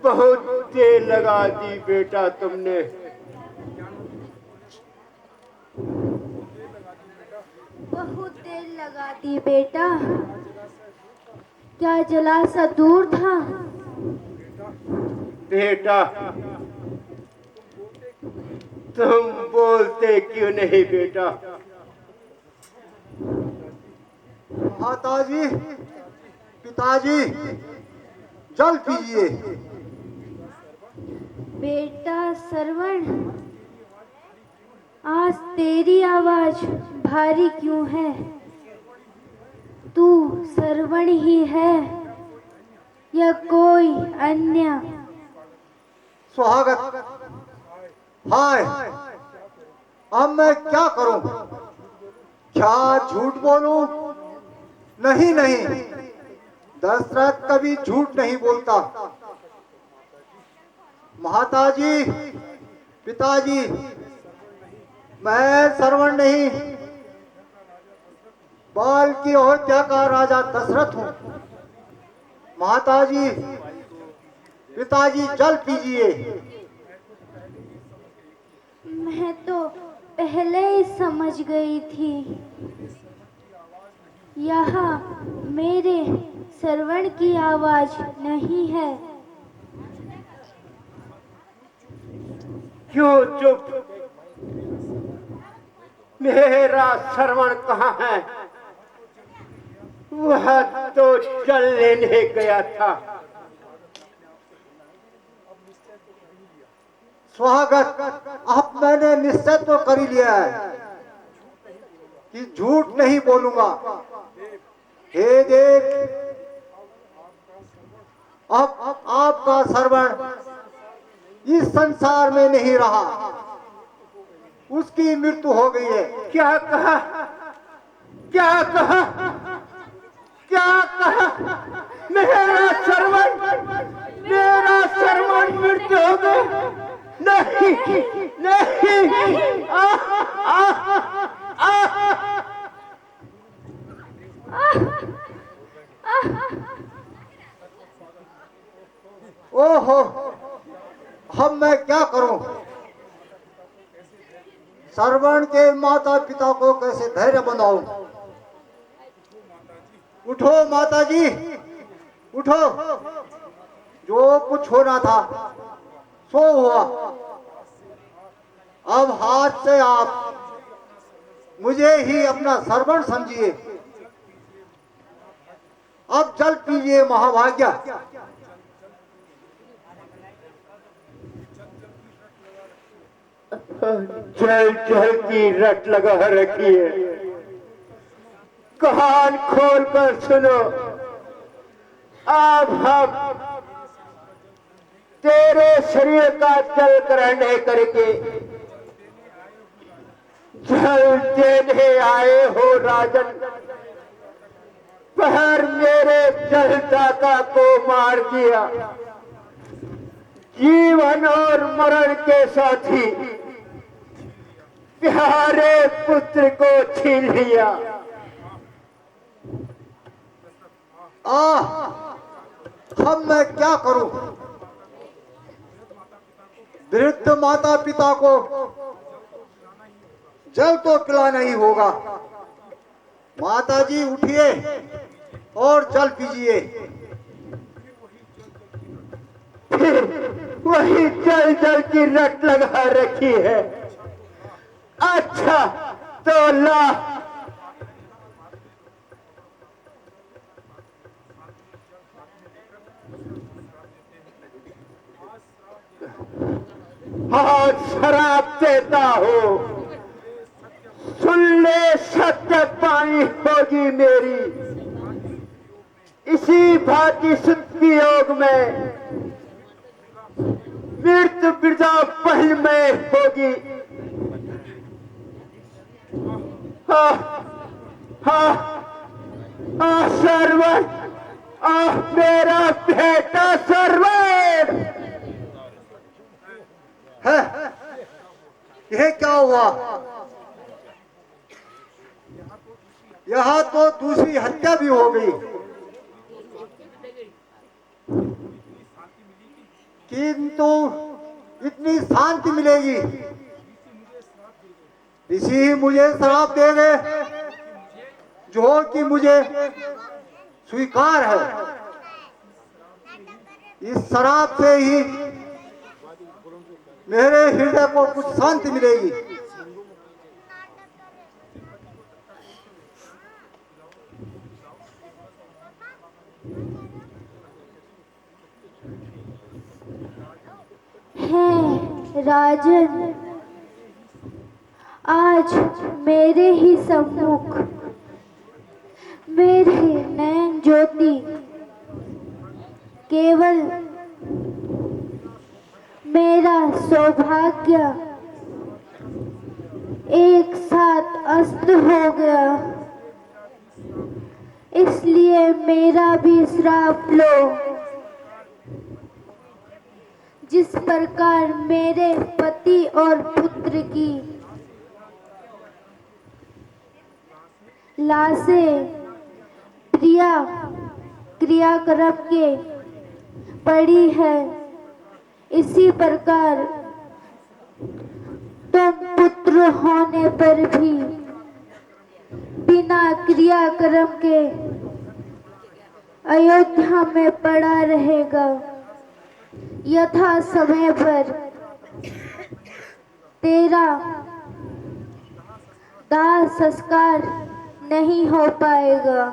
बहुत देर लगा दी बेटा तुमने। बहुत देर लगा दी बेटा। क्या जला सा दूर था? बेटा तुम बोलते क्यों नहीं बेटा? माताजी, पिताजी, जल पीजिए। बेटा श्रवण, आज तेरी आवाज भारी क्यों है? तू श्रवण ही है या कोई अन्य? स्वागत। हाय, अब मैं क्या करूं? क्या झूठ बोलूं? नहीं नहीं, दशरथ कभी झूठ नहीं बोलता। माताजी, पिताजी, मैं श्रवण नहीं, बल्कि अयोध्या का राजा दशरथ हूं। माताजी, पिताजी, जल पीजिए। मैं तो पहले ही समझ गई थी, यह मेरे श्रवण की आवाज नहीं है। क्यों चुप? मेरा श्रवण कहाँ है? वह तो जल लेने गया था। स्वागत। अब मैंने निश्चय तो कर ही लिया है कि झूठ नहीं बोलूंगा। हे देव, अब आपका श्रवण इस संसार में नहीं रहा, उसकी मृत्यु हो गई है। क्या कहा? क्या कहा? क्या कहा? मेरा श्रवण मृत्यु हो गई? नहीं नहीं। आ, आ, आ, ओहो, अब मैं क्या करूं? श्रवण के माता पिता को कैसे धैर्य बनाऊं? उठो माताजी, उठो। जो कुछ होना था सो हुआ। अब हाथ से आप मुझे ही अपना श्रवण समझिए। अब जल पीजिए महाभाग्य। जल जल की रट लगा रखी है। कान खोल कर सुनो। अब हम तेरे शरीर का जल ग्रहण करके जल देने आए हो राजन। पर मेरे जलदाता को मार दिया। जीवन और मरण के साथी प्यारे पुत्र को छीन लिया। अब मैं क्या करूं? वृद्ध माता पिता को जल तो पिलाना ही होगा। माताजी उठिए और जल पीजिए। वही जल जल की रट लगा रखी है। अच्छा तो ला। हाँ, शराब देता हो। सुन ले, सत्य पानी होगी मेरी। इसी भांति सुखी योग में मृत्यु वृथा पहल में होगी। हाँ हाँ हाँ, सर्वन, मेरा बेटा सर्वन। है, यह क्या हुआ? यहाँ तो दूसरी हत्या भी हो गई। किंतु इतनी शांति मिलेगी। ऋषि ही मुझे श्राप दे गए जो कि मुझे स्वीकार है। इस शराब से ही मेरे हृदय को कुछ शांति मिलेगी। है राजन, आज मेरे ही सम्मुख मेरे नयन ज्योति केवल मेरा सौभाग्य एक साथ अस्त हो गया, इसलिए मेरा भी श्राप लो। जिस प्रकार मेरे पति और पुत्र की लाशें क्रियाक्रम के पड़ी है, इसी प्रकार तुम पुत्र होने पर भी बिना क्रियाक्रम के अयोध्या में पड़ा रहेगा। यथा समय पर तेरा दाह संस्कार नहीं हो पाएगा।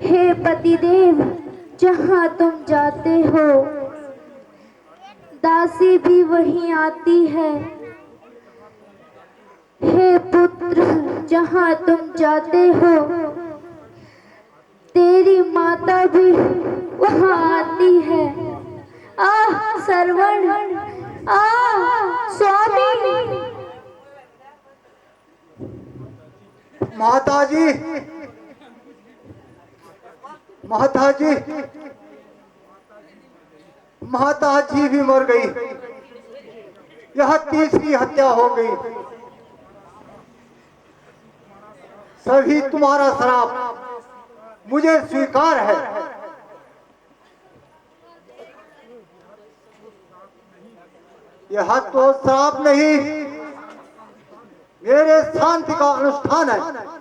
हे पतिदेव, जहाँ तुम जाते हो दासी भी वहीं आती है। हे पुत्र, जहाँ तुम जाते हो तेरी माता भी वहाँ आती है। आह श्रवण, आह स्वामी। माताजी, माताजी, माताजी भी मर गई। यह तीसरी हत्या हो गई। सभी तुम्हारा श्राप मुझे स्वीकार है। यह तो श्राप नहीं, मेरे शांति का अनुष्ठान है।